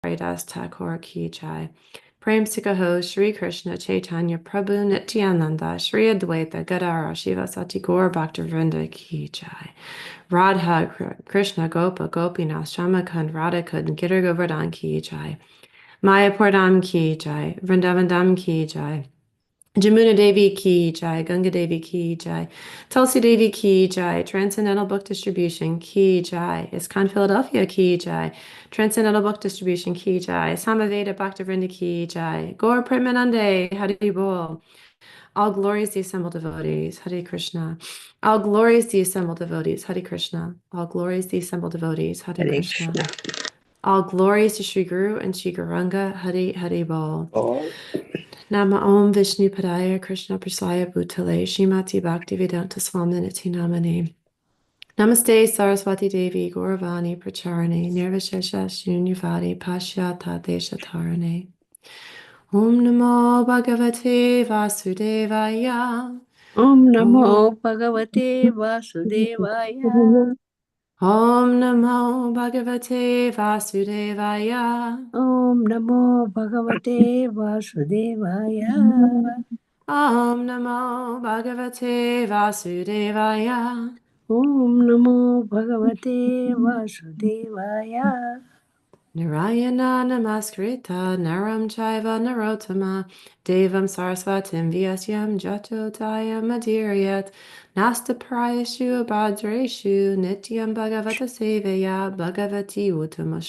Das Thakur Ki Jai. Prem Sikaho Shri Krishna Chaitanya Prabhu Nityananda Shri Advaita Gadara Shiva Sati Gaur Bhaktivinoda Ki Jai. Radha Krishna Gopa Gopinath Shamakund Radhakund Gitter Govardhan Ki Jai. Mayapurdam Ki Jai. Vrindavandam Ki Jai. Jamuna Devi Ki Jai, Ganga Devi Ki Jai, Tulsi Devi Ki Jai, Transcendental Book Distribution Ki Jai, ISKCON Philadelphia Ki Jai, Transcendental Book Distribution Ki Jai, Samaveda Bhaktivinoda Ki Jai, Gaur Premanande, Hari Bol. All glories the assembled devotees, Hare Krishna. All glories the assembled devotees, Hare Krishna. All glories the assembled devotees, Hare Krishna. All glories to Sri Guru and Sri Gauranga, Hare Bol. Nama Om Vishnu Padaya Krishna Prasaya Bhutale Shrimati Bhaktivedanta Swaminiti Namane. Namaste Saraswati Devi Gauravani Pracharane Nirvishesha Shunyavadi Pashyata Deshatarane. Om Namo Bhagavate Vasudevaya. Om Namo Bhagavate Vasudevaya. Om Namo Bhagavate Vasudevaya. Om Namo Bhagavate Vasudevaya. Om Namo Bhagavate Vasudevaya. Om Namo Bhagavate Vasudevaya. Narayana Namaskrita Naram Chaiva Narottama Devam Sarasvatim Vyasyam Jatotayam Madhiryat Nasta Prayashu Abhadreshu Nityam Bhagavata Sevaya Bhagavati Uttama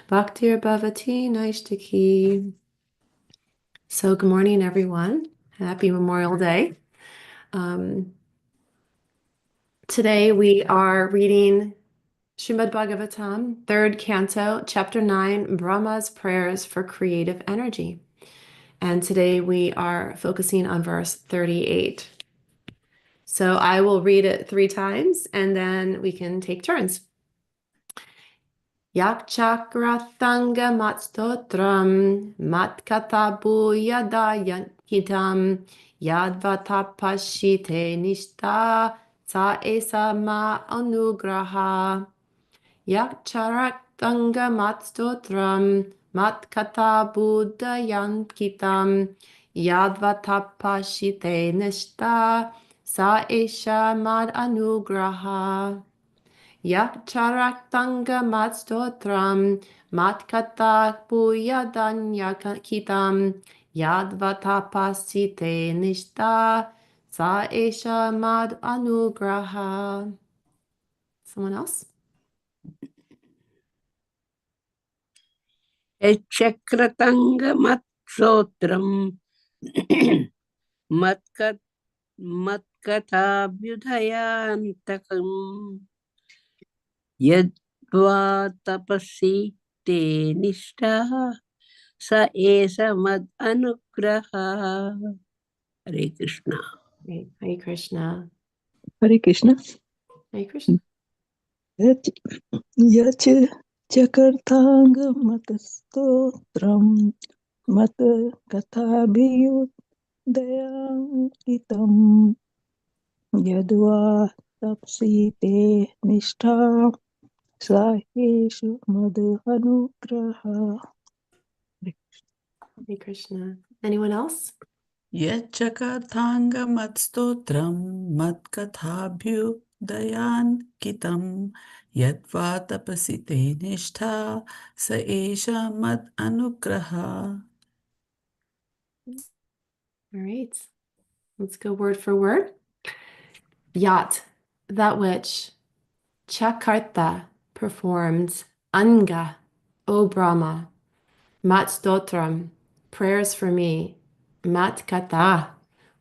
Bhaktir Bhavati Naishtaki. So good morning, everyone. Happy Memorial Day. Today we are reading Srimad Bhagavatam, 3rd Canto, Chapter 9, Brahma's Prayers for Creative Energy. And today we are focusing on verse 38. So I will read it 3 times and then we can take turns. Yakchakrathanga matstotram matkatabu yadayankitam yadvatapashite nishta sa esa ma anugraha. Yakcharatanga matstotram matkata buddhayankitam yadvatapashite nishta sa esha mad anugraha. Yakcharatanga matstotram matkata buddhayankitam yadvatapashite nishta sa esha mad anugraha. Someone else? Chakratanga Matsotram Matkathabhyudhayantakam Yadva tapasi te nishta sa esa mad anugraha. Hare Krishna. Hare Krishna. Hare Krishna. Hare Krishna. Yach chakarthanga matastotram mat kathabhiyu dayankitam yadva tapsite nishtha saheshu madhu anugraha. Hare Krishna. Anyone else? Yachakathanga matstotram matkathabhyudayankitam yadva tapasite nishtha sa esha mad anugraha. All right. Let's go word for word. Yat, that which. Chakarta, performed. Anga, O Brahma. Matstotram, prayers for me. Matkata,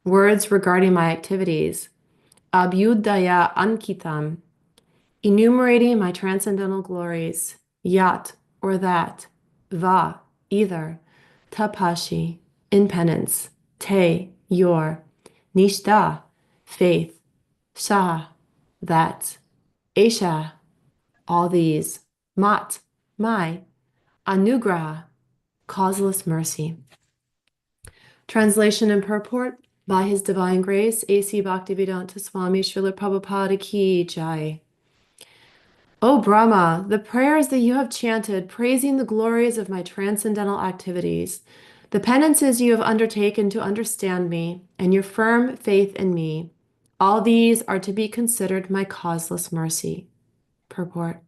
words regarding my activities. Abhyudaya ankitam, enumerating my transcendental glories. Yat, or that. Va, either. Tapashi, in penance. Te, your. Nishta, faith. Sha, that. Esha, all these. Mat, my. Anugraha, causeless mercy. Translation and purport. By His Divine Grace, A.C. Bhaktivedanta Swami Srila Prabhupada Ki Jai. O Brahma, the prayers that you have chanted, praising the glories of my transcendental activities, the penances you have undertaken to understand me, and your firm faith in me, all these are to be considered my causeless mercy. Purport.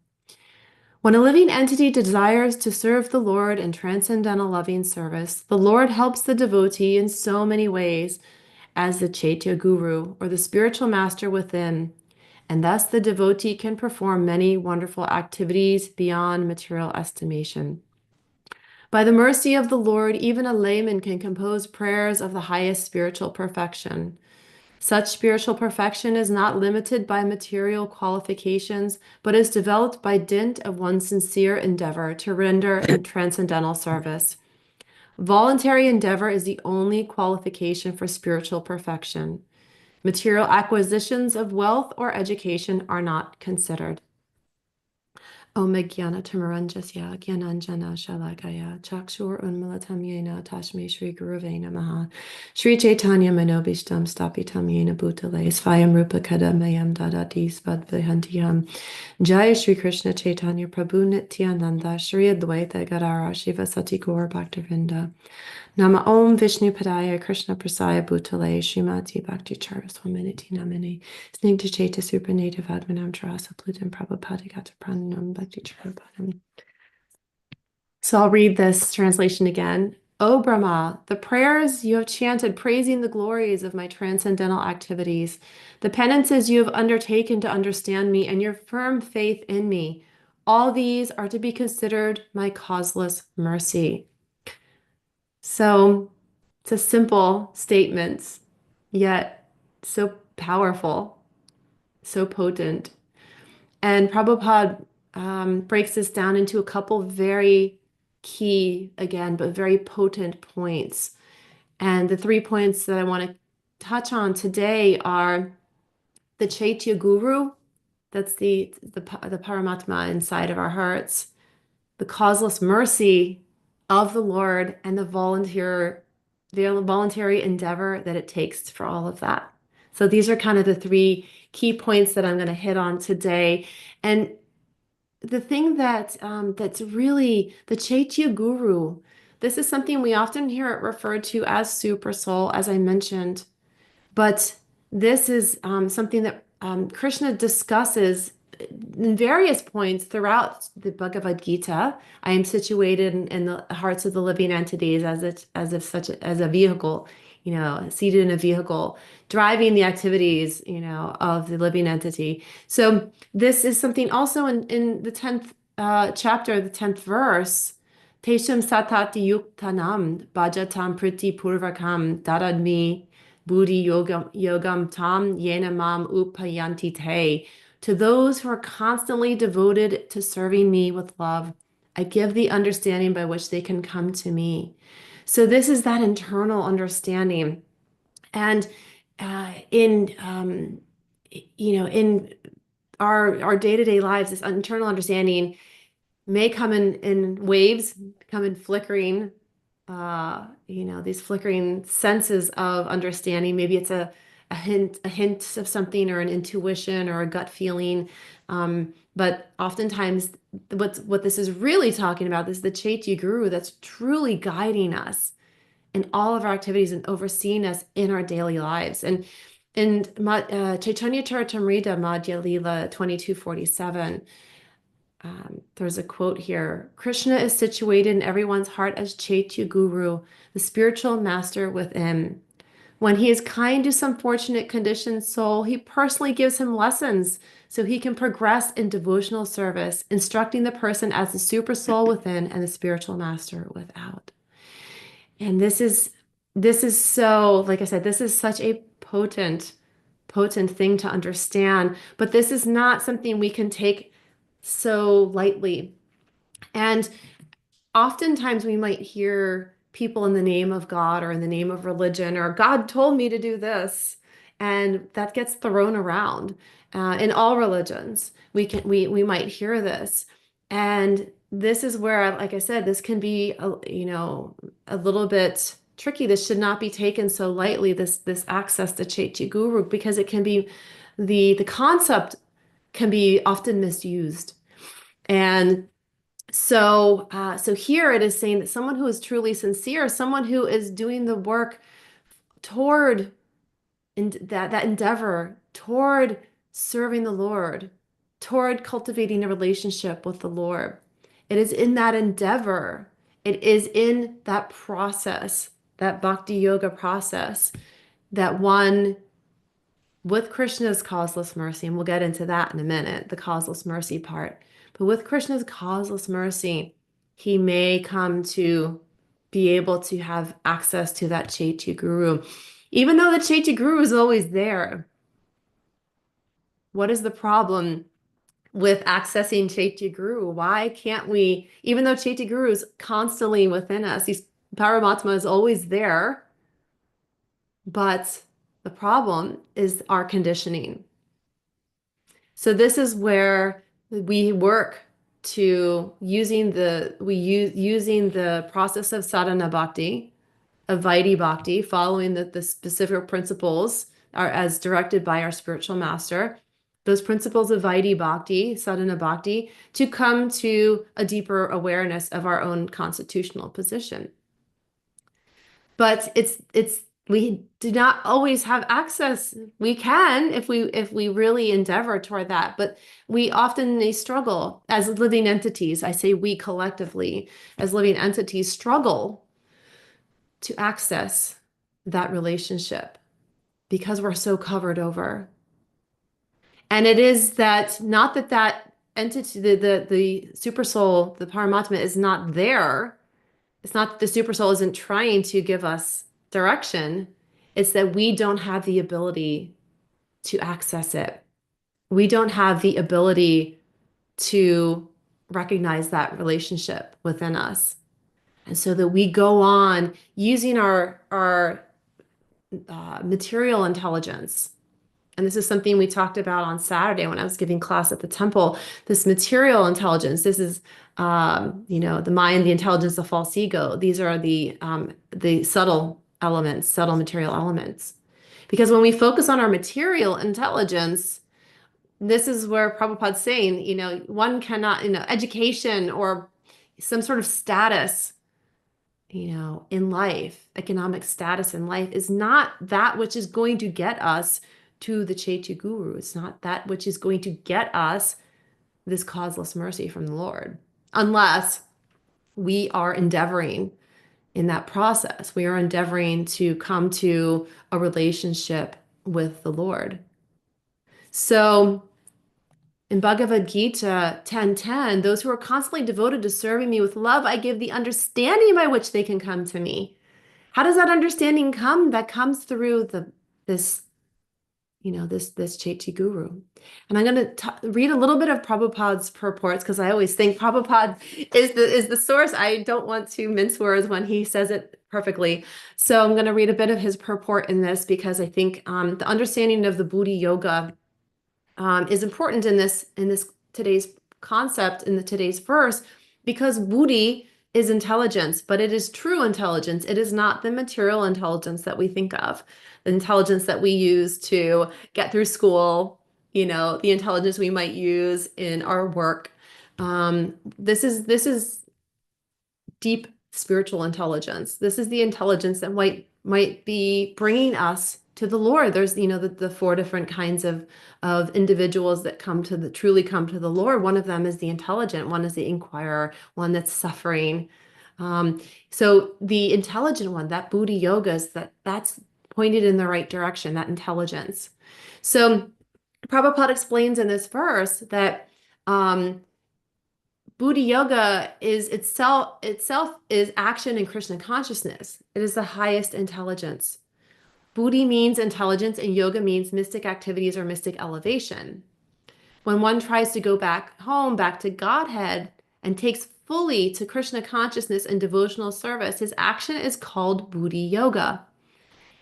When a living entity desires to serve the Lord in transcendental loving service, the Lord helps the devotee in so many ways as the Chaitya Guru, or the spiritual master within, and thus the devotee can perform many wonderful activities beyond material estimation. By the mercy of the Lord, even a layman can compose prayers of the highest spiritual perfection. Such spiritual perfection is not limited by material qualifications, but is developed by dint of one's sincere endeavor to render in transcendental service. Voluntary endeavor is the only qualification for spiritual perfection. Material acquisitions of wealth or education are not considered. Om Jnana Timaranjasya Jnananjana Shalakaya Chakshur Unmalatam Yena Tashme Shri Guruve Namaha Shri Chaitanya Manobishtam Stapitam Yena Bhutale Svayam Rupa Kadamayam Dadati Svadvihantiyam Jaya Shri Krishna Chaitanya Prabhu Nityananda Shri Advaita Gadara Shiva Sati Gaur Bhaktivinoda Nama Om Vishnu Padaya Krishna Prasaya Bhutale Shrimati Bhakti Charaswaminiti Namini Snigdha Chaita Supranata Vadmanam Charasa Plutam Prabhupada Pranam Bhakti Charapadam. So I'll read this translation again. O Brahma, the prayers you have chanted praising the glories of my transcendental activities, the penances you have undertaken to understand me, and your firm faith in me, all these are to be considered my causeless mercy. So it's a simple statement, yet so powerful, so potent. And Prabhupada breaks this down into a couple very key, again, but very potent points. And the 3 points that I want to touch on today are the Chaitya Guru, that's the Paramatma inside of our hearts, the causeless mercy of the Lord, and the voluntary endeavor that it takes for all of that. So these are kind of the 3 key points that I'm going to hit on today. And the thing that's really the Chaitya Guru, this is something we often hear it referred to as Super Soul, as I mentioned, but this is something that Krishna discusses in various points throughout the Bhagavad Gita. I am situated in the hearts of the living entities as a vehicle, seated in a vehicle, driving the activities, of the living entity. So this is something also in the 10th chapter, the 10th verse. Tesham satati yuktanam bhajatam priti purvakam dadadmi buddhi yogam tam yena mam upayanti te. To those who are constantly devoted to serving me with love, I give the understanding by which they can come to me. So this is that internal understanding. And in our day-to-day lives, this internal understanding may come in waves, come in flickering, these flickering senses of understanding. Maybe it's a hint of something, or an intuition, or a gut feeling. But oftentimes what this is really talking about is the Chaitya Guru that's truly guiding us in all of our activities and overseeing us in our daily lives. And in Chaitanya Charitamrita Madhya Lila 2247, there's a quote here. Krishna is situated in everyone's heart as Chaitya Guru, the spiritual master within. When he is kind to some fortunate conditioned soul, he personally gives him lessons so he can progress in devotional service, instructing the person as the super soul within and the spiritual master without. And this is so, like I said, this is such a potent thing to understand, but this is not something we can take so lightly. And oftentimes we might hear people in the name of God or in the name of religion, or God told me to do this, and that gets thrown around in all religions. We might hear this, and this is where, like I said, this can be a little bit tricky. This should not be taken so lightly, this access to Chaitya Guru, because it can be the concept can be often misused. And so here it is saying that someone who is truly sincere, someone who is doing the work toward that endeavor, toward serving the Lord, toward cultivating a relationship with the Lord. It is in that endeavor, it is in that process, that bhakti yoga process, that one with Krishna's causeless mercy, and we'll get into that in a minute, the causeless mercy part. But with Krishna's causeless mercy, he may come to be able to have access to that Chaitya Guru. Even though the Chaitya Guru is always there, what is the problem with accessing Chaitya Guru? Why can't we, even though Chaitya Guru is constantly within us, Paramatma is always there, but the problem is our conditioning. So this is where we work to using the process of sadhana bhakti, of Vaidhi bhakti, following the specific principles are as directed by our spiritual master. Those principles of Vaidhi bhakti, sadhana bhakti, to come to a deeper awareness of our own constitutional position. But it's we do not always have access. We can if we really endeavor toward that, but we often struggle as living entities. I say we collectively as living entities struggle to access that relationship because we're so covered over. And it is that not that entity, the super soul, the Paramatma is not there. It's not that the super soul isn't trying to give us direction. It's that we don't have the ability to access it. We don't have the ability to recognize that relationship within us. And so that we go on using our material intelligence. And this is something we talked about on Saturday when I was giving class at the temple. This material intelligence, this is, the mind, the intelligence, the false ego. These are the subtle elements, subtle material elements. Because when we focus on our material intelligence, this is where Prabhupada's saying, one cannot, education or some sort of status, in life, economic status in life is not that which is going to get us to the Chaitya Guru. It's not that which is going to get us this causeless mercy from the Lord, unless we are endeavoring in that process. We are endeavoring to come to a relationship with the Lord. So in Bhagavad Gita 10:10, those who are constantly devoted to serving me with love, I give the understanding by which they can come to me. How does that understanding come? That comes through this Chaitya Guru. And I'm going to read a little bit of Prabhupada's purports because I always think Prabhupada is the source. I don't want to mince words when he says it perfectly. So I'm going to read a bit of his purport in this because I think the understanding of the Buddhi Yoga is important in this today's concept in today's verse, because Buddhi is intelligence, but it is true intelligence. It is not the material intelligence that we think of, the intelligence that we use to get through school, the intelligence we might use in our work. This is deep spiritual intelligence. This is the intelligence that might be bringing us to the Lord. There's, the four different kinds of individuals that truly come to the Lord. One of them is the intelligent, one is the inquirer, one that's suffering. So the intelligent one, that Buddhi yoga, that's pointed in the right direction, that intelligence. So Prabhupada explains in this verse that Buddhi yoga is itself is action in Krishna consciousness. It is the highest intelligence. Buddhi means intelligence and yoga means mystic activities or mystic elevation. When one tries to go back home, back to Godhead, and takes fully to Krishna consciousness and devotional service, his action is called Buddhi yoga.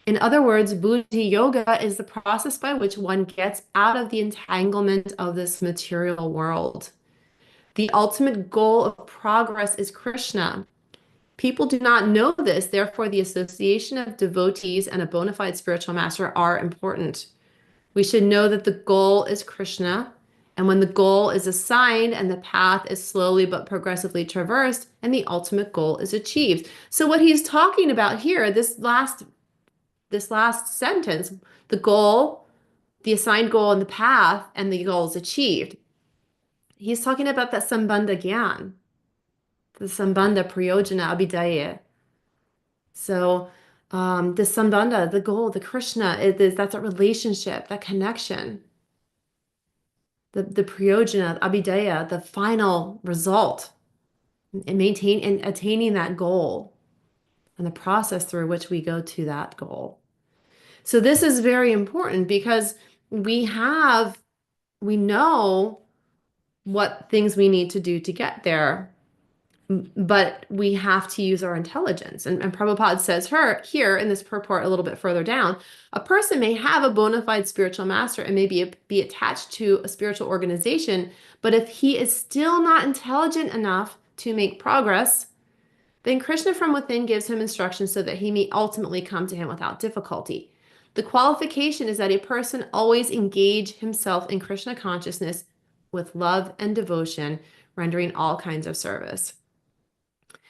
In other words, Buddhi yoga is the process by which one gets out of the entanglement of this material world. The ultimate goal of progress is Krishna. People do not know this, therefore the association of devotees and a bona fide spiritual master are important. We should know that the goal is Krishna and when the goal is assigned and the path is slowly but progressively traversed and the ultimate goal is achieved. So what he's talking about here, this last sentence, the goal, the assigned goal and the path and the goal is achieved. He's talking about that sambandha gyan, the sambandha prayojana abhidaya. So the sambandha, the goal, the Krishna, that's a relationship, that connection. The prayojana, abhidaya, the final result, and attaining that goal, and the process through which we go to that goal. So this is very important because we know what things we need to do to get there, but we have to use our intelligence. And Prabhupada says here in this purport a little bit further down, a person may have a bona fide spiritual master and maybe be attached to a spiritual organization, but if he is still not intelligent enough to make progress, then Krishna from within gives him instructions so that he may ultimately come to him without difficulty. The qualification is that a person always engage himself in Krishna consciousness with love and devotion, rendering all kinds of service.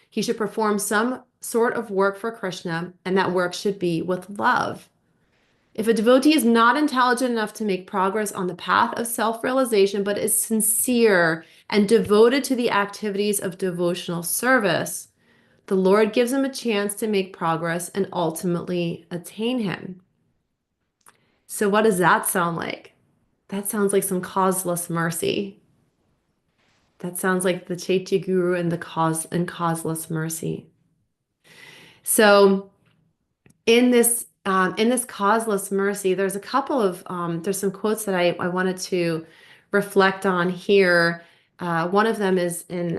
He should perform some sort of work for Krishna, and that work should be with love. If a devotee is not intelligent enough to make progress on the path of self-realization, but is sincere and devoted to the activities of devotional service, the Lord gives him a chance to make progress and ultimately attain him. So what does that sound like? That sounds like some causeless mercy. That sounds like the Chaitya Guru and the causeless mercy. So in this causeless mercy, there's a couple of there's some quotes that I wanted to reflect on here. One of them is in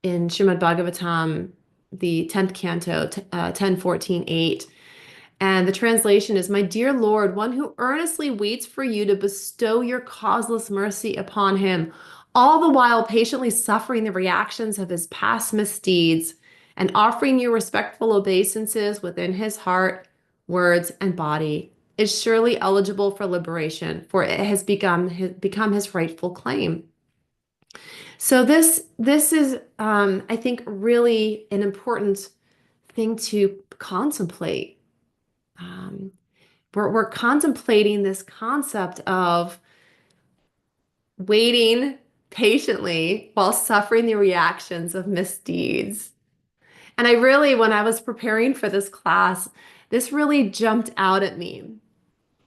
Srimad Bhagavatam, the 10th canto, 10:14:8. And the translation is, "My dear Lord, one who earnestly waits for you to bestow your causeless mercy upon him, all the while patiently suffering the reactions of his past misdeeds and offering you respectful obeisances within his heart, words, and body, is surely eligible for liberation, for it has become his rightful claim." So this is, I think, really an important thing to contemplate. We're contemplating this concept of waiting patiently while suffering the reactions of misdeeds. And when I was preparing for this class, this really jumped out at me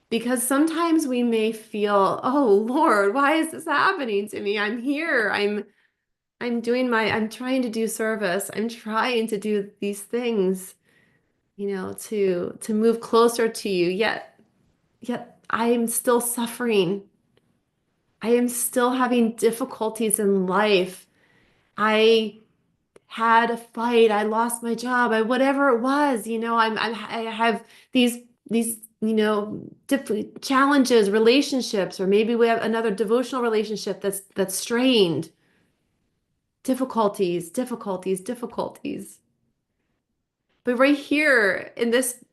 because sometimes we may feel, oh Lord, why is this happening to me? I'm here. I'm trying to do service. I'm trying to do these things, to move closer to you, yet I am still suffering. I am still having difficulties in life. I had a fight. I lost my job. Whatever it was, I have these, different challenges, relationships, or maybe we have another devotional relationship that's strained. Difficulties. But right here in this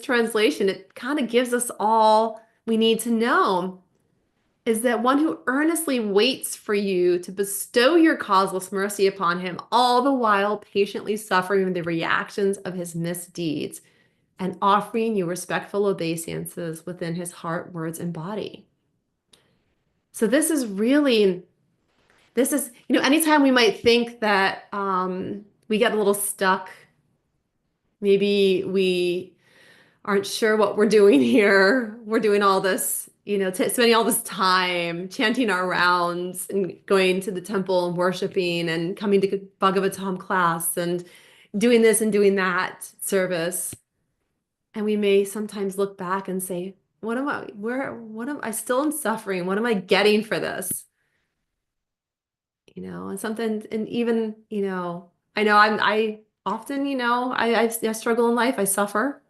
translation, it kind of gives us all we need to know is that one who earnestly waits for you to bestow your causeless mercy upon him, all the while patiently suffering the reactions of his misdeeds and offering you respectful obeisances within his heart, words, and body. So this is, anytime we might think that we get a little stuck, maybe we aren't sure what we're doing here. We're doing all this, spending all this time chanting our rounds and going to the temple and worshiping and coming to Bhagavatam class and doing this and doing that service. And we may sometimes look back and say, what am I still in suffering? What am I getting for this? And even, I know I often, I struggle in life. I suffer,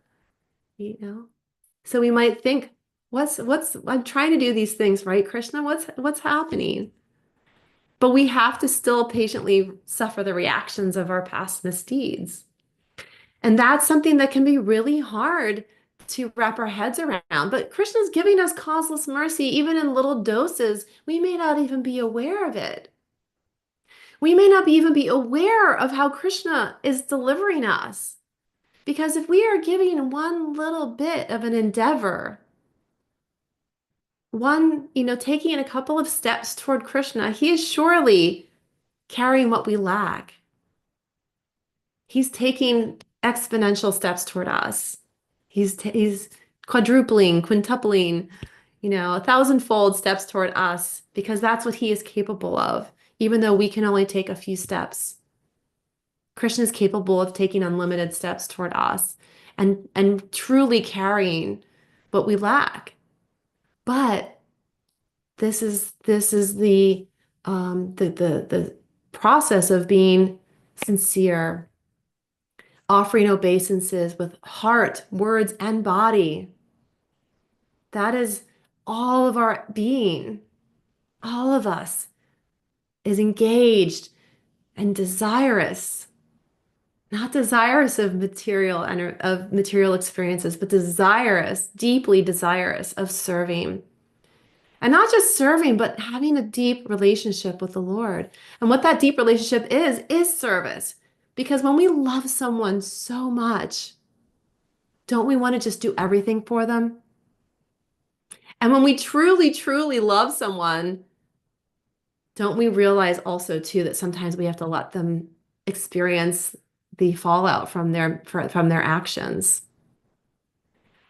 So we might think, I'm trying to do these things, right, Krishna? What's happening? But we have to still patiently suffer the reactions of our past misdeeds. And that's something that can be really hard to wrap our heads around. But Krishna's giving us causeless mercy, even in little doses. We may not even be aware of it. We may not even be aware of how Krishna is delivering us. Because if we are giving one little bit of an endeavor, taking a couple of steps toward Krishna, he is surely carrying what we lack. He's taking exponential steps toward us. He's quadrupling, quintupling, 1,000-fold steps toward us because that's what he is capable of, even though we can only take a few steps. Krishna is capable of taking unlimited steps toward us and truly carrying what we lack. But this is the process of being sincere, offering obeisances with heart, words, and body. That is all of our being. All of us is engaged and desirous, not desirous of material experiences, but desirous, deeply desirous of serving. And not just serving, but having a deep relationship with the Lord. And what that deep relationship is service. Because when we love someone so much, don't we want to just do everything for them? And when we truly, truly love someone, don't we realize also too that sometimes we have to let them experience the fallout from their actions?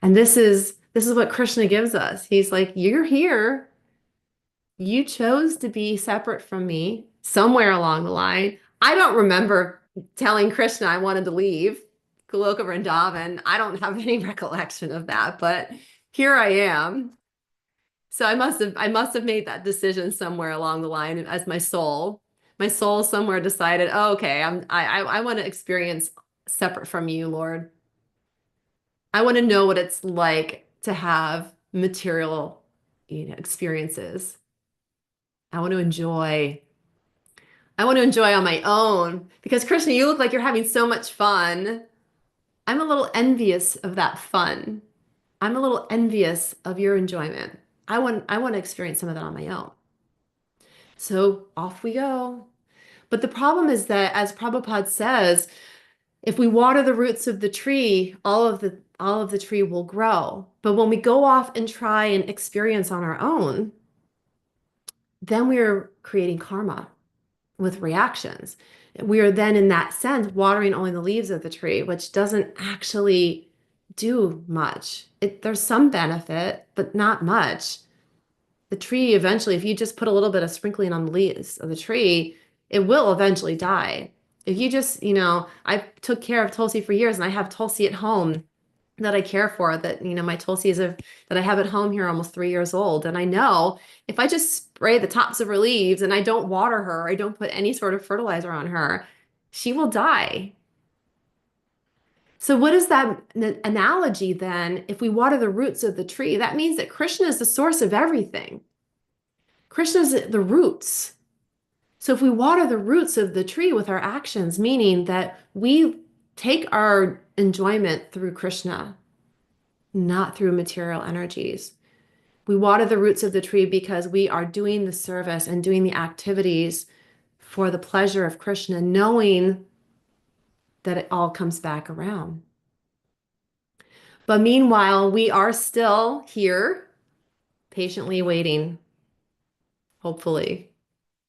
And this is what Krishna gives us. He's like, you're here. You chose to be separate from me somewhere along the line. I don't remember telling Krishna I wanted to leave Goloka Vrindavan. I don't have any recollection of that, but here I am. So I must have made that decision somewhere along the line as my soul. My soul somewhere decided, oh, okay, I want to experience separate from you, Lord. I want to know what it's like to have material, experiences. I want to enjoy. I want to enjoy on my own because Krishna, you look like you're having so much fun. I'm a little envious of that fun. I'm a little envious of your enjoyment. I want to experience some of that on my own. So off we go. But the problem is that, as Prabhupada says, if we water the roots of the tree, all of the tree will grow. But when we go off and try and experience on our own, then we're creating karma with reactions. We are then, in that sense, watering only the leaves of the tree, which doesn't actually do much. There's some benefit, but not much. The tree eventually, if you just put a little bit of sprinkling on the leaves of the tree, it will eventually die. If you just, I took care of Tulsi for years and I have Tulsi at home that I care for, that, my Tulsi that I have at home here almost 3 years old. And I know if I just spray the tops of her leaves and I don't water her, I don't put any sort of fertilizer on her, she will die. So what is that analogy then? If we water the roots of the tree, that means that Krishna is the source of everything. Krishna is the roots. So if we water the roots of the tree with our actions, meaning that we take our enjoyment through Krishna, not through material energies. We water the roots of the tree because we are doing the service and doing the activities for the pleasure of Krishna, knowing that it all comes back around. But meanwhile, we are still here, patiently waiting, hopefully,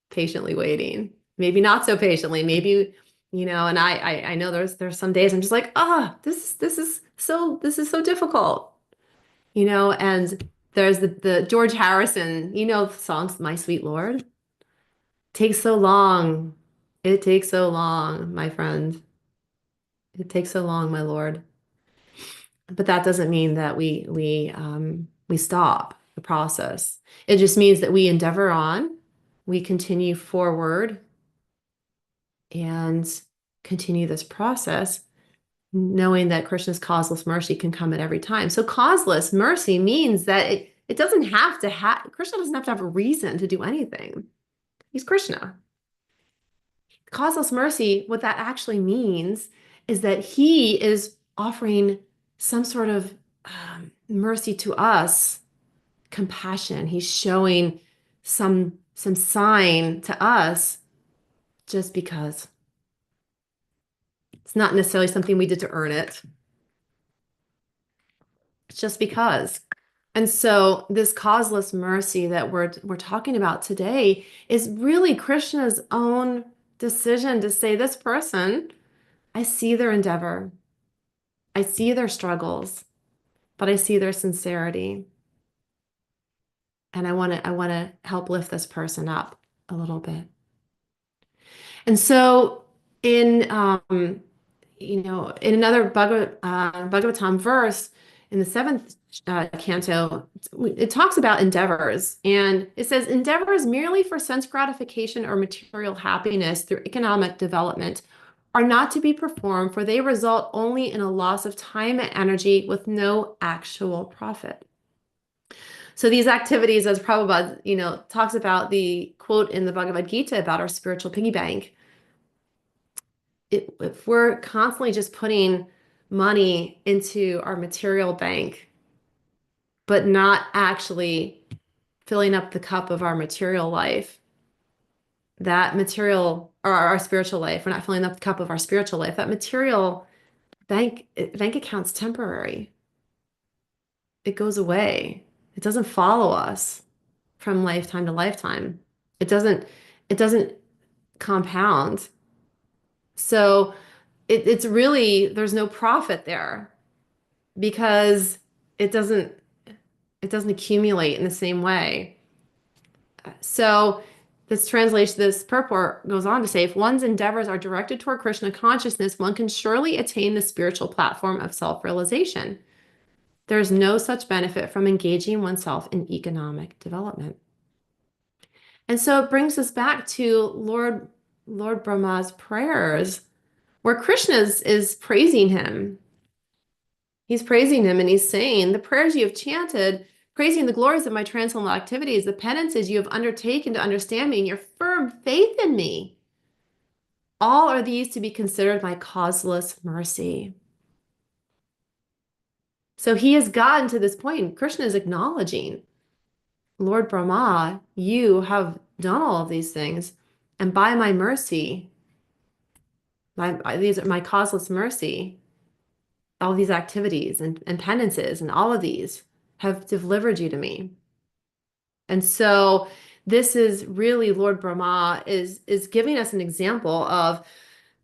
patiently waiting. Maybe not so patiently, maybe, and I know there's some days I'm just like, this is so difficult, and there's the George Harrison, the songs, My Sweet Lord. Takes so long. It takes so long, my friend. It takes so long, my Lord. But that doesn't mean that we stop the process. It just means that we endeavor on, we continue forward and continue this process, knowing that Krishna's causeless mercy can come at every time. So causeless mercy means that it doesn't have to Krishna doesn't have to have a reason to do anything. He's Krishna. Causeless mercy, what that actually means is that he is offering some sort of mercy to us, compassion. He's showing some sign to us just because. It's not necessarily something we did to earn it. It's just because. And so this causeless mercy that we're talking about today is really Krishna's own decision to say, this person, I see their endeavor. I see their struggles, but I see their sincerity. And I want to help lift this person up a little bit. And so in in another Bhagavatam verse in the seventh canto, it talks about endeavors, and it says endeavors merely for sense gratification or material happiness through economic development are not to be performed, for they result only in a loss of time and energy with no actual profit. So these activities, as Prabhupada, talks about the quote in the Bhagavad Gita about our spiritual piggy bank, if we're constantly just putting money into our material bank, but not actually filling up the cup of our material life, that material, or our spiritual life, we're not filling up the cup of our spiritual life, that material bank account's temporary. It goes away. It doesn't follow us from lifetime to lifetime. It doesn't compound. So it's really, there's no profit there because it doesn't accumulate in the same way. So this purport goes on to say, if one's endeavors are directed toward Krishna consciousness, one can surely attain the spiritual platform of self-realization. There's no such benefit from engaging oneself in economic development. And so it brings us back to Lord Brahma's prayers, where Krishna is praising him. He's praising him and he's saying, the prayers you have chanted, praising the glories of my transcendental activities, the penances you have undertaken to understand me, and your firm faith in me, all are these to be considered my causeless mercy. So he has gotten to this point. Krishna is acknowledging, Lord Brahma, you have done all of these things, and by my mercy, these are my causeless mercy, all these activities and penances and all of these have delivered you to me. And so this is really Lord Brahma is giving us an example of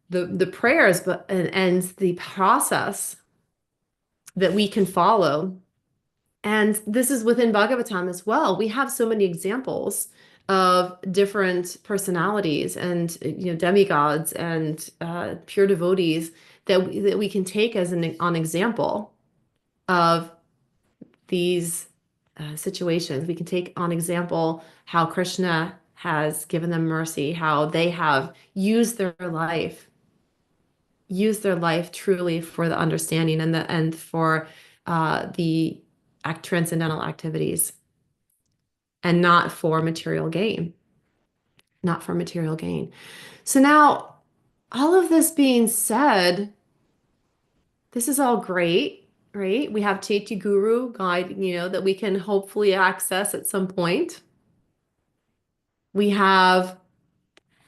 the prayers and the process that we can follow. And this is within Bhagavatam as well. We have so many examples of different personalities and demigods and pure devotees that we can take as an example of these situations. We can take on example how Krishna has given them mercy, how they have used their life truly for the understanding and for the transcendental activities, and not for material gain. Not for material gain. So now, all of this being said, this is all great, right? We have Chaiti Guru guide, that we can hopefully access at some point. We have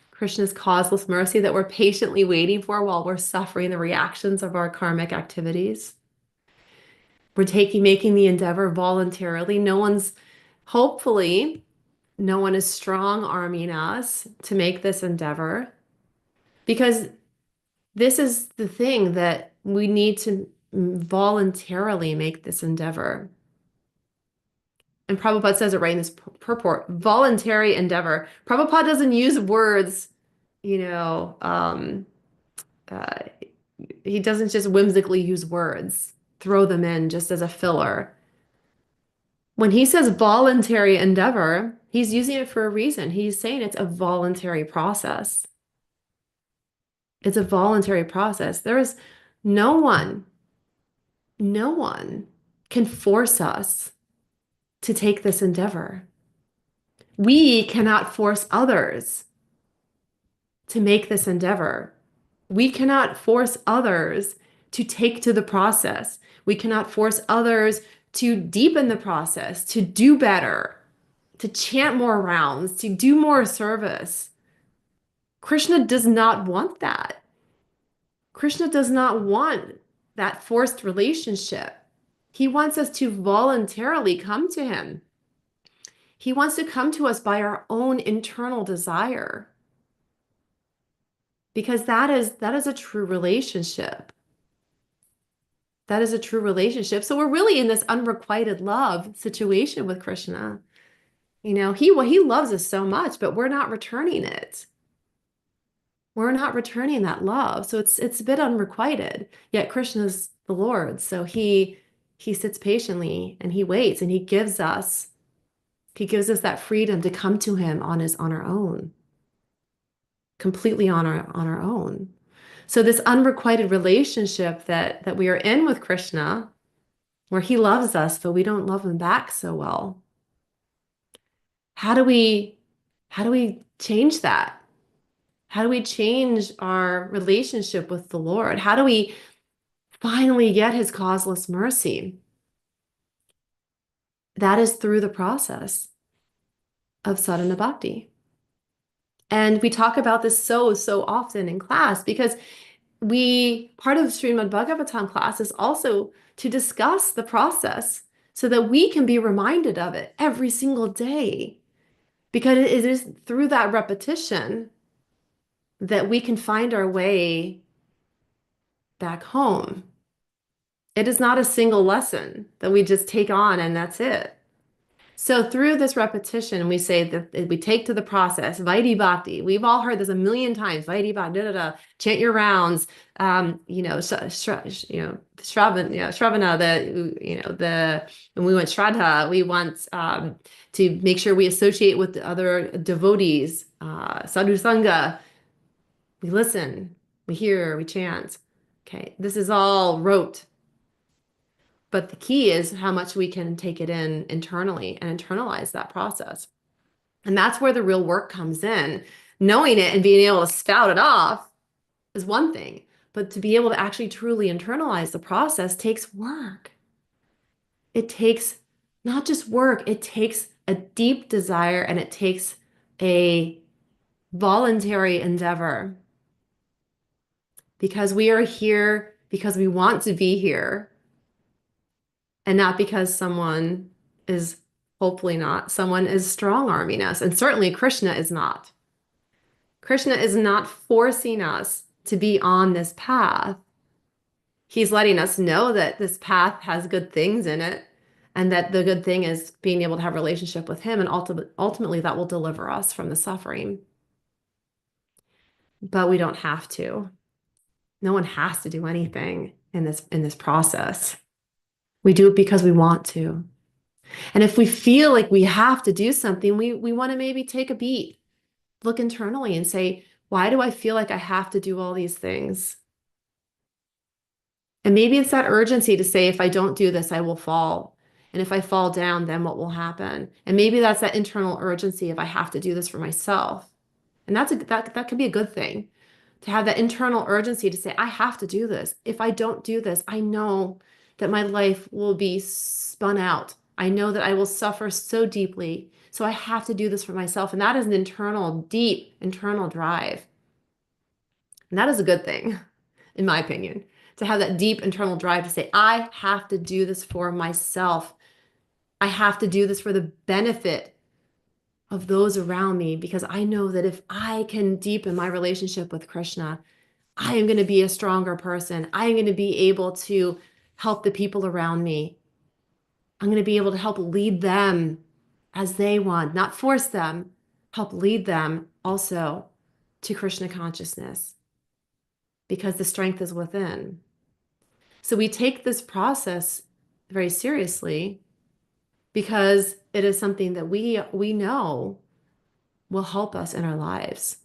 Krishna's causeless mercy that we're patiently waiting for while we're suffering the reactions of our karmic activities. We're making the endeavor voluntarily. Hopefully, no one is strong-arming us to make this endeavor, because this is the thing that we need to voluntarily make this endeavor. And Prabhupada says it right in this purport, voluntary endeavor. Prabhupada doesn't use words, uh, he doesn't just whimsically use words, throw them in just as a filler. When he says voluntary endeavor, he's using it for a reason. He's saying it's a voluntary process. It's a voluntary process. There is no one can force us to take this endeavor. We cannot force others to make this endeavor. We cannot force others to take to the process. We cannot force others to deepen the process, to do better, to chant more rounds, to do more service. Krishna does not want that. Krishna does not want that forced relationship. He wants us to voluntarily come to him. He wants to come to us by our own internal desire. Because that is a true relationship. That is a true relationship. So we're really in this unrequited love situation with Krishna. You know, he loves us so much, but we're not returning it. We're not returning that love. So it's a bit unrequited. Yet Krishna's the Lord. So he sits patiently and he waits and he gives us that freedom to come to him on our own. Completely on our own. So this unrequited relationship that we are in with Krishna, where he loves us, but we don't love him back so well. How do we change that? How do we change our relationship with the Lord? How do we finally get his causeless mercy? That is through the process of sadhana bhakti. And we talk about this so often in class because part of Srimad Bhagavatam class is also to discuss the process so that we can be reminded of it every single day. Because it is through that repetition that we can find our way back home. It is not a single lesson that we just take on and that's it. So through this repetition, we say that we take to the process, Vaidhi Bhakti. We've all heard this a million times, Vaidhi Bhakti, chant your rounds, Shravana, when we want Shraddha, we want to make sure we associate with the other devotees, Sadhu Sangha. We listen, we hear, we chant. Okay, this is all rote. But the key is how much we can take it in internally and internalize that process. And that's where the real work comes in. Knowing it and being able to spout it off is one thing, but to be able to actually truly internalize the process takes work. It takes not just work, it takes a deep desire and it takes a voluntary endeavor. Because we are here because we want to be here. And not because someone is, hopefully not, someone is strong-arming us. And certainly Krishna is not. Krishna is not forcing us to be on this path. He's letting us know that this path has good things in it and that the good thing is being able to have a relationship with him, and ultimately that will deliver us from the suffering. But we don't have to. No one has to do anything in this process. We do it because we want to. And if we feel like we have to do something, we want to maybe take a beat, look internally and say, why do I feel like I have to do all these things? And maybe it's that urgency to say, if I don't do this, I will fall. And if I fall down, then what will happen? And maybe that's that internal urgency if I have to do this for myself. And that could be a good thing, to have that internal urgency to say, I have to do this. If I don't do this, I know that my life will be spun out. I know that I will suffer so deeply. So I have to do this for myself. And that is an internal, deep internal drive. And that is a good thing, in my opinion, to have that deep internal drive to say, I have to do this for myself. I have to do this for the benefit of those around me, because I know that if I can deepen my relationship with Krishna, I am going to be a stronger person. I am going to be able to help the people around me. I'm going to be able to help lead them as they want, not force them, help lead them also to Krishna consciousness, because the strength is within. So we take this process very seriously because it is something that we know will help us in our lives.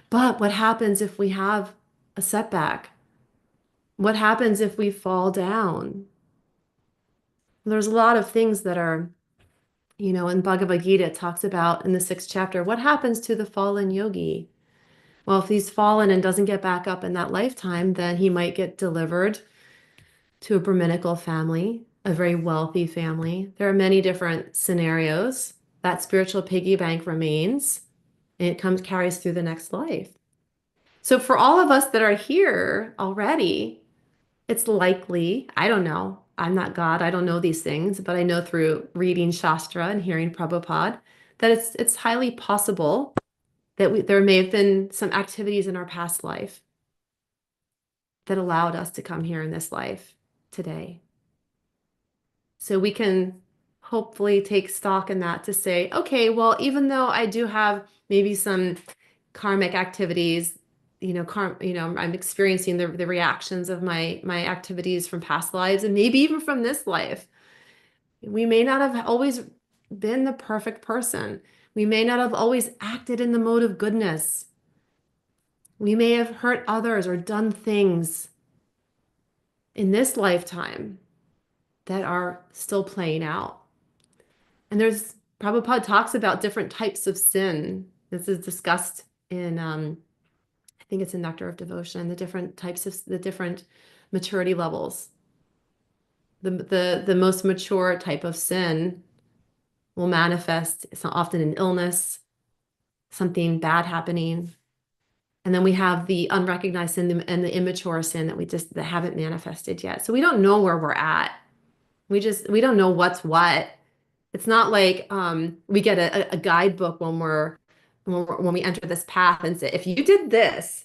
But what happens if we have a setback? What happens if we fall down? There's a lot of things that are, in Bhagavad Gita, it talks about in the 6th chapter, what happens to the fallen yogi? Well, if he's fallen and doesn't get back up in that lifetime, then he might get delivered to a Brahminical family, a very wealthy family. There are many different scenarios. That spiritual piggy bank remains and it carries through the next life. So for all of us that are here already, it's likely, I don't know, I'm not God, I don't know these things, but I know through reading Shastra and hearing Prabhupada that it's highly possible that there may have been some activities in our past life that allowed us to come here in this life today. So we can hopefully take stock in that to say, okay, well, even though I do have maybe some karmic activities, I'm experiencing the reactions of my activities from past lives and maybe even from this life. We may not have always been the perfect person. We may not have always acted in the mode of goodness. We may have hurt others or done things in this lifetime that are still playing out. And Prabhupada talks about different types of sin. This is discussed in, I think it's in Nectar of Devotion, the different maturity levels. The most mature type of sin will manifest, it's often an illness, something bad happening. And then we have the unrecognized sin and the immature sin that haven't manifested yet. So we don't know where we're at. We don't know what's what. It's not like we get a guidebook when we enter this path and say, if you did this,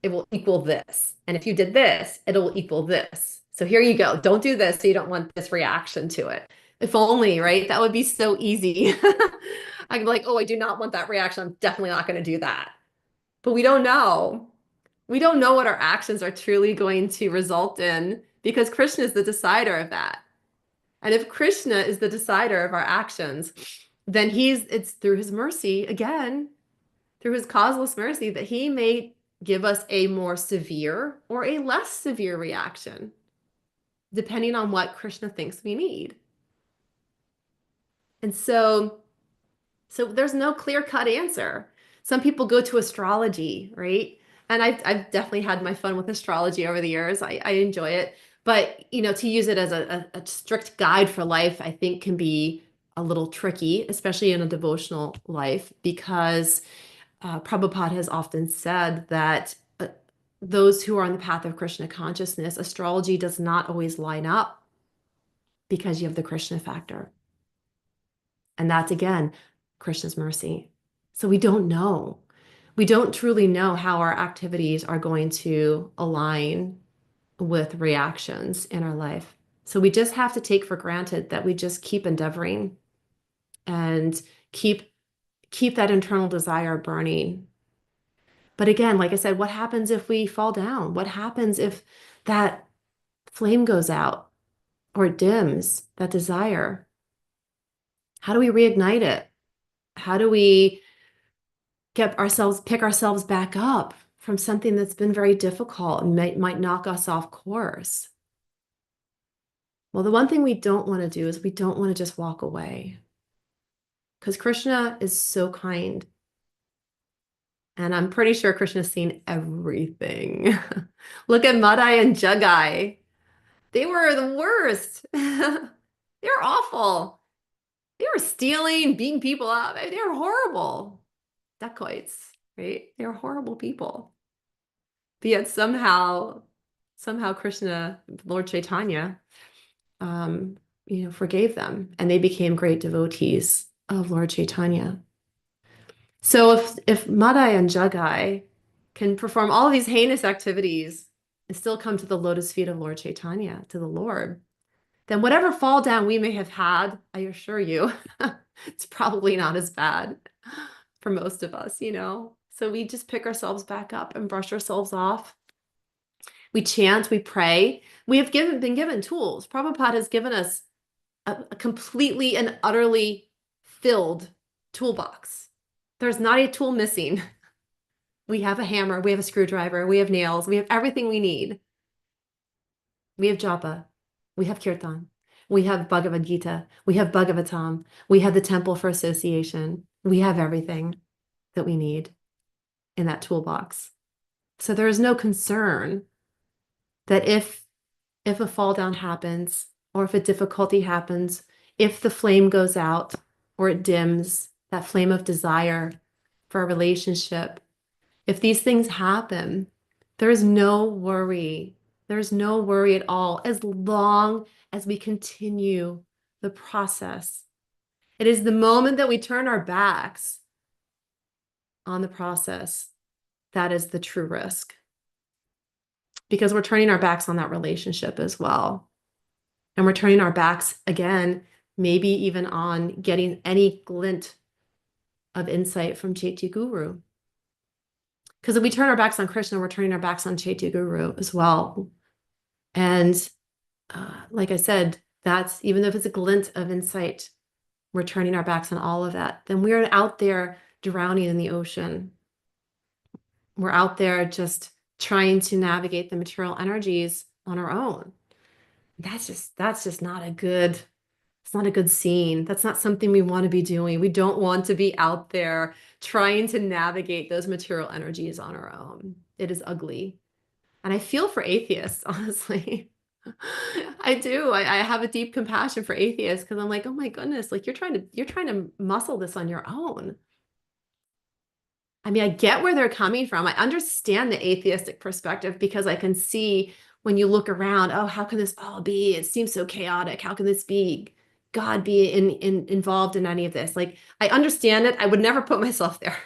it will equal this. And if you did this, it'll equal this. So here you go. Don't do this so you don't want this reaction to it. If only, right? That would be so easy. I'm like, oh, I do not want that reaction. I'm definitely not going to do that. But we don't know. We don't know what our actions are truly going to result in because Krishna is the decider of that. And if Krishna is the decider of our actions, then it's through his mercy, again, through his causeless mercy, that he may give us a more severe or a less severe reaction, depending on what Krishna thinks we need. And so there's no clear-cut answer. Some people go to astrology, right? And I've definitely had my fun with astrology over the years. I enjoy it. But, to use it as a strict guide for life, I think can be a little tricky, especially in a devotional life, because Prabhupada has often said that those who are on the path of Krishna consciousness, astrology does not always line up because you have the Krishna factor. And that's, again, Krishna's mercy. So we don't know. We don't truly know how our activities are going to align with reactions in our life. So we just have to take for granted that we just keep endeavoring and keep that internal desire burning. But again, like I said, what happens if we fall down? What happens if that flame goes out or it dims, that desire? How do we reignite it? How do we pick ourselves back up from something that's been very difficult and might knock us off course? Well, the one thing we don't want to do is we don't want to just walk away, because Krishna is so kind. And I'm pretty sure Krishna's seen everything. Look at Madai and Jagai. They were the worst. They're awful. They were stealing, beating people up. They were horrible. Dacoits, right? They were horrible people. But yet somehow Krishna, Lord Chaitanya, forgave them, and they became great devotees of Lord Chaitanya. So if Madai and Jagai can perform all of these heinous activities and still come to the lotus feet of Lord Chaitanya, to the Lord, then whatever fall down we may have had, I assure you, it's probably not as bad for most of us, So we just pick ourselves back up and brush ourselves off. We chant, we pray. We have been given tools. Prabhupada has given us a completely and utterly filled toolbox. There's not a tool missing. We have a hammer, we have a screwdriver, we have nails, we have everything we need. We have japa, we have kirtan, we have Bhagavad Gita, we have Bhagavatam, we have the Temple for Association. We have everything that we need. in that toolbox. So there is no concern that if a fall down happens, or if a difficulty happens, if the flame goes out or it dims, that flame of desire for a relationship, if these things happen, there is no worry. There's no worry at all as long as we continue the process. It is the moment that we turn our backs on the process that is the true risk, because we're turning our backs on that relationship as well. And we're turning our backs again, maybe even on getting any glint of insight from Chaitya Guru. Because if we turn our backs on Krishna, we're turning our backs on Chaitya Guru as well. And like I said, that's, even if it's a glint of insight, we're turning our backs on all of that. Then we're out there drowning in the ocean. We're out there just trying to navigate the material energies on our own. That's just not a good, it's not a good scene. That's not something we want to be doing. We don't want to be out there trying to navigate those material energies on our own. It is ugly. And I feel for atheists, honestly. I do. I have a deep compassion for atheists, because I'm like, oh my goodness, like you're trying to muscle this on your own. I mean, I get where they're coming from. I understand the atheistic perspective, because I can see when you look around, oh, how can this all be? It seems so chaotic. How can this be? God be involved in any of this? Like, I understand it. I would never put myself there,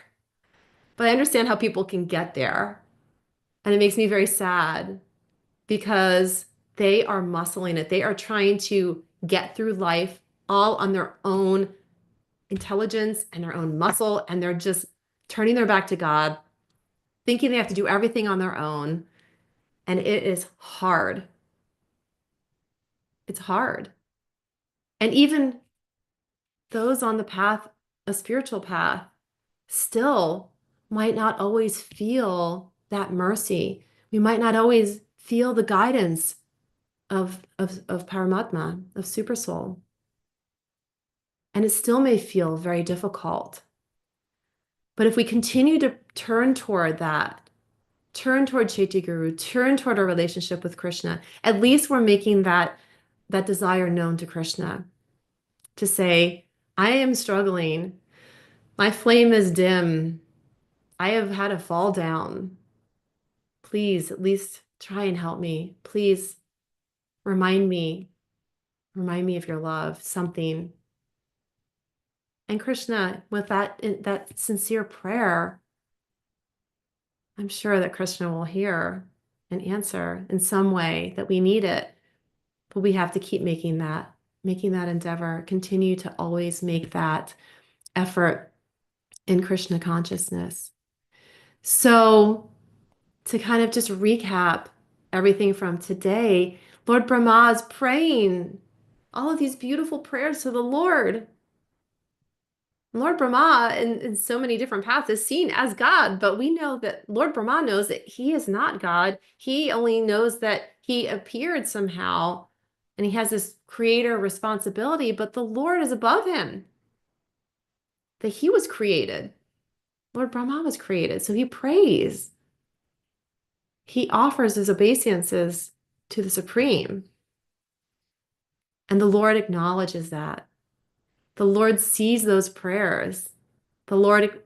but I understand how people can get there. And it makes me very sad, because they are muscling it. They are trying to get through life all on their own intelligence and their own muscle, and they're just turning their back to God, thinking they have to do everything on their own. And it is hard. It's hard. And even those on the path, a spiritual path, still might not always feel that mercy. We might not always feel the guidance of Paramatma, of Super Soul. And it still may feel very difficult. But if we continue to turn toward that, turn toward Chaitya Guru, turn toward our relationship with Krishna, at least we're making that desire known to Krishna, to say, I am struggling. My flame is dim. I have had a fall down. Please, at least try and help me. Please remind me of your love, something. And Krishna, with that sincere prayer, I'm sure that Krishna will hear and answer in some way that we need it. But we have to keep making that endeavor, continue to always make that effort in Krishna consciousness. So to kind of just recap everything from today, Lord Brahma is praying all of these beautiful prayers to the Lord. Lord Brahma, in so many different paths, is seen as God, but we know that Lord Brahma knows that he is not God. He only knows that he appeared somehow, and he has this creator responsibility, but the Lord is above him, that he was created. Lord Brahma was created, so he prays. He offers his obeisances to the Supreme, and the Lord acknowledges that. The Lord sees those prayers. The Lord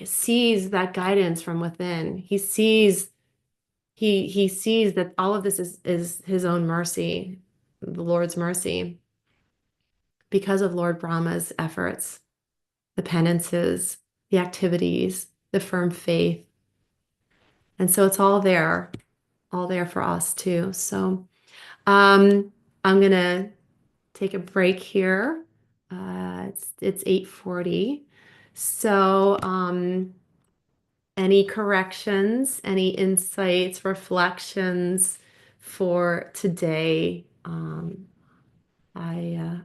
sees that guidance from within. He sees that all of this is his own mercy, the Lord's mercy, because of Lord Brahma's efforts, the penances, the activities, the firm faith. And so it's all there for us too. So I'm gonna take a break here. It's 8:40. So any corrections, any insights, reflections for today? I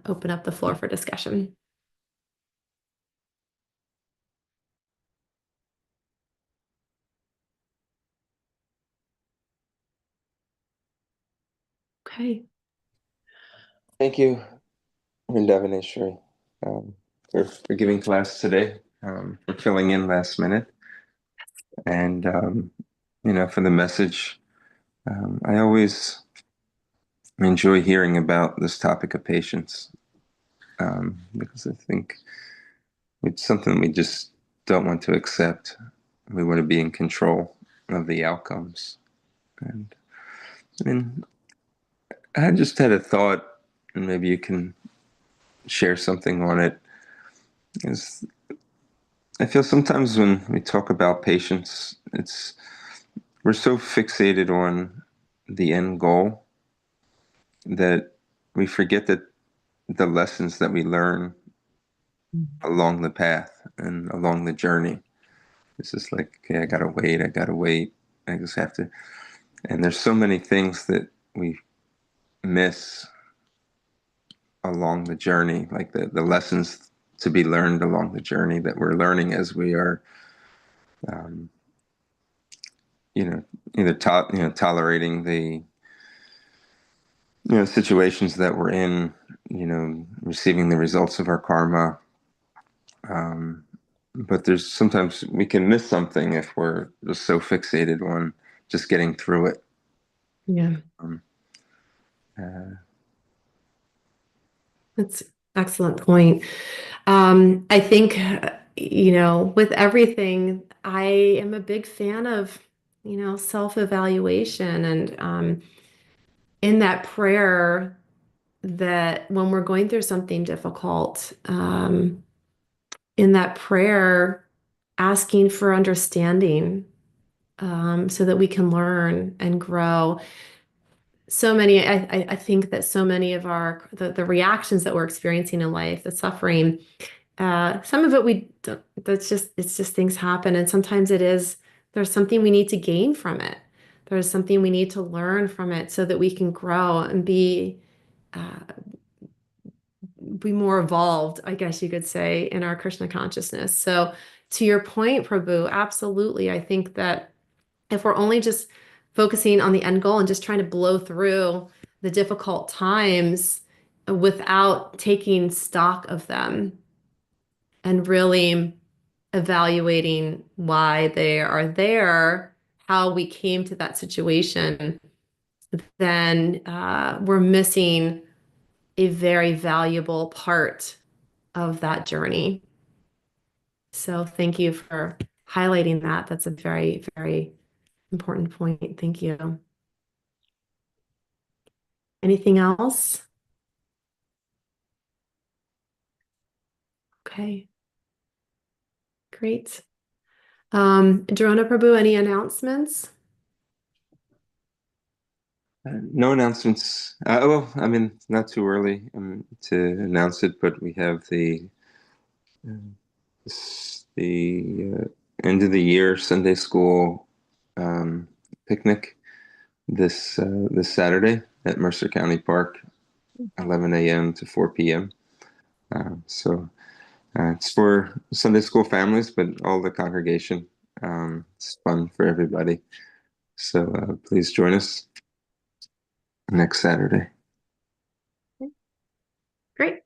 open up the floor for discussion. Okay. Thank you, Vrindavaneswari, for giving class today, for filling in last minute. And, for the message. I always enjoy hearing about this topic of patience, because I think it's something we just don't want to accept. We want to be in control of the outcomes. And I mean, I just had a thought, and maybe you can share something on it. Is I feel sometimes when we talk about patience, we're so fixated on the end goal that we forget that the lessons that we learn along the path and along the journey. It's just like, okay, I gotta wait. I just have to. And there's so many things that we miss along the journey, like the lessons to be learned along the journey that we're learning as we are, um, either tolerating the situations that we're in, receiving the results of our karma. But there's sometimes we can miss something if we're just so fixated on just getting through it. Yeah. Um, uh, That's excellent point. I think, with everything, I am a big fan of, self-evaluation and in that prayer that when we're going through something difficult, in that prayer, asking for understanding, so that we can learn and grow. I think that so many of the reactions that we're experiencing in life, the suffering, some of it we don't, it's just things happen. And sometimes there's something we need to gain from it. There's something we need to learn from it so that we can grow and uh, be more evolved, I guess you could say, in our Krishna consciousness. So to your point, Prabhu, absolutely. I think that if we're only just focusing on the end goal and just trying to blow through the difficult times without taking stock of them and really evaluating why they are there, how we came to that situation, then we're missing a very valuable part of that journey. So thank you for highlighting that. That's a very, very important point. Thank you. Anything else? Okay, great. Drona Prabhu, any announcements? no announcements. Well, I mean, not too early to announce it, but we have the end of the year Sunday school picnic this Saturday at Mercer County Park, 11 a.m. to 4 p.m. So it's for Sunday school families, but all the congregation. It's fun for everybody. So please join us next Saturday. Great.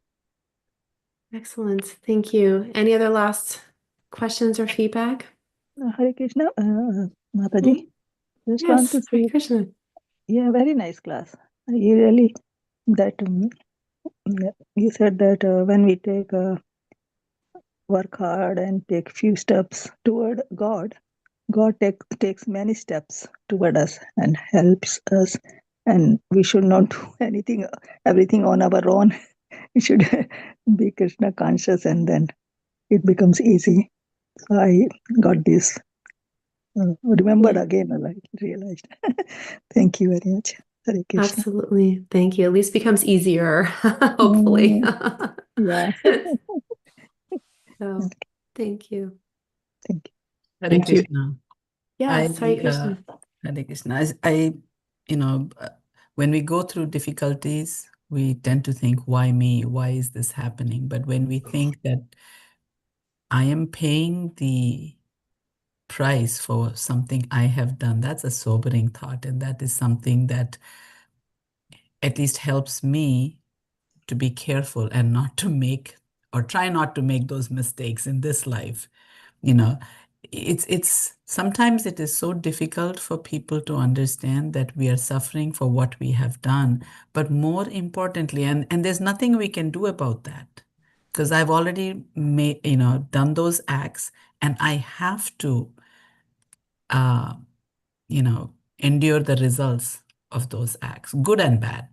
Excellent. Thank you. Any other last questions or feedback? Hare Krishna, Mataji. Just want Yes, to Hare say, Krishna. yeah, very nice class. You really, that you said that when we take work hard and take few steps toward God, God takes many steps toward us and helps us. And we should not do everything on our own. We should be Krishna conscious, and then it becomes easy. So I got this remembered Yeah, again, I realized. Thank you very much. Hare Krishna. absolutely. Thank you. At least becomes easier, hopefully. Mm, yeah. So, thank you. Thank you. Hare Thank you. Krishna. Yes, Hare Krishna. Hare Krishna. You know, uh, when we go through difficulties, we tend to think, why me? Why is this happening? But when we think that I am paying the price for something I have done, that's a sobering thought. And that is something that at least helps me to be careful and not to make or try not to make those mistakes in this life. You know, it's sometimes it is so difficult for people to understand that we are suffering for what we have done. But more importantly, and there's nothing we can do about that, because I've already done those acts, and I have to uh, endure the results of those acts, good and bad.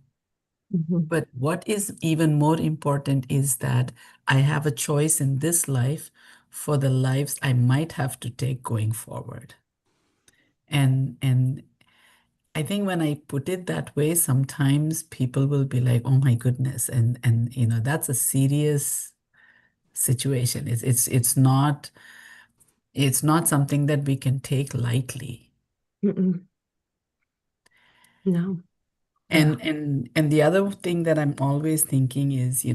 But what is even more important is that I have a choice in this life for the lives I might have to take going forward. And I think when I put it that way, sometimes people will be like, "Oh my goodness," and that's a serious situation. It's not something that we can take lightly. Mm-mm. No. And the other thing that I'm always thinking is,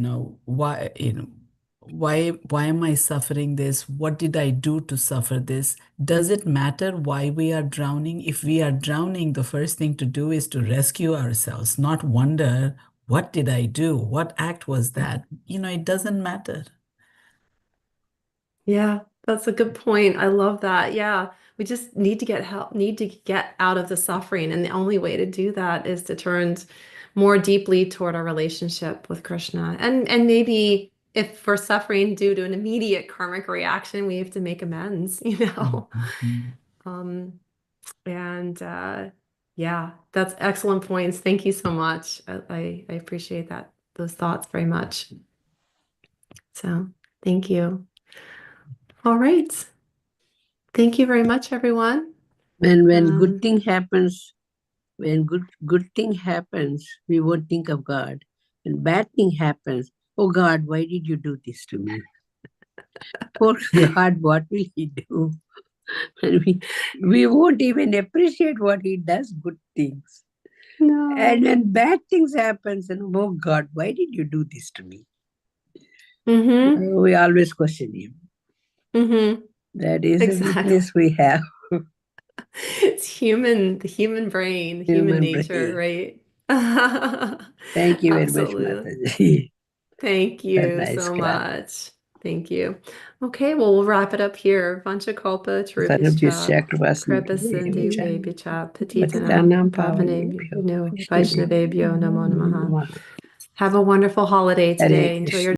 why am I suffering this? What did I do to suffer this? Does it matter why we are drowning? If we are drowning, the first thing to do is to rescue ourselves, not wonder, what did I do? What act was that? It doesn't matter. Yeah, that's a good point. I love that. Yeah, we just need to get help, need to get out of the suffering. And the only way to do that is to turn more deeply toward our relationship with Krishna. And maybe if we're suffering due to an immediate karmic reaction, we have to make amends, Mhm. Um, and yeah, that's excellent points. Thank you so much. I appreciate those thoughts very much. So thank you. All right. Thank you very much, everyone. When good thing happens, when good thing happens, we won't think of God. When bad thing happens, oh God, why did you do this to me? Poor God, what will He do? And we won't even appreciate what He does, good things. No. And when bad things happens, and oh God, why did you do this to me? Mm-hmm. We always question Him. Mm-hmm. That is Exactly. the weakness we have. It's the human brain, human nature, right? Thank you very much, Absolutely. Mataji. Thank A you nice so class. much. Thank you. Okay, well, we'll wrap it up here. Vanchakalpa, Tarubhishcha, Kripa Sindhu, Vebhiccha, Patitanam, Pavanebhyo, Vaishnavebhyo, Namo Namaha. Have a wonderful holiday today. Enjoy your